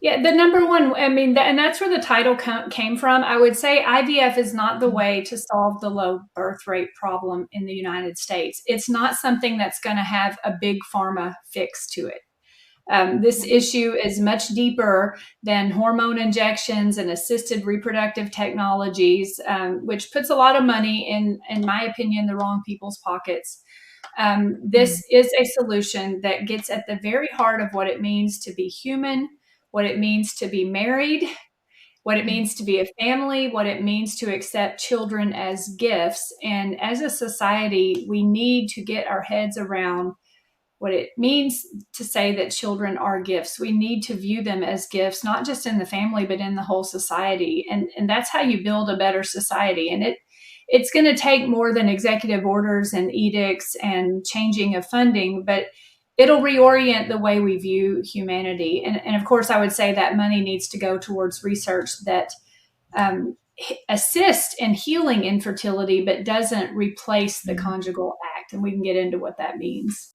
Yeah, the number one, I mean, and that's where the title came from. I would say IVF is not the way to solve the low birth rate problem in the United States. It's not something that's going to have a big pharma fix to it. This issue is much deeper than hormone injections and assisted reproductive technologies, which puts a lot of money in my opinion, the wrong people's pockets. This is a solution that gets at the very heart of what it means to be human, what it means to be married, what it means to be a family, what it means to accept children as gifts. And as a society, we need to get our heads around what it means to say that children are gifts. We need to view them as gifts, not just in the family, but in the whole society. And that's how you build a better society. And it's going to take more than executive orders and edicts and changing of funding, but it'll reorient the way we view humanity. And of course, I would say that money needs to go towards research that assist in healing infertility, but doesn't replace the conjugal act. And we can get into what that means.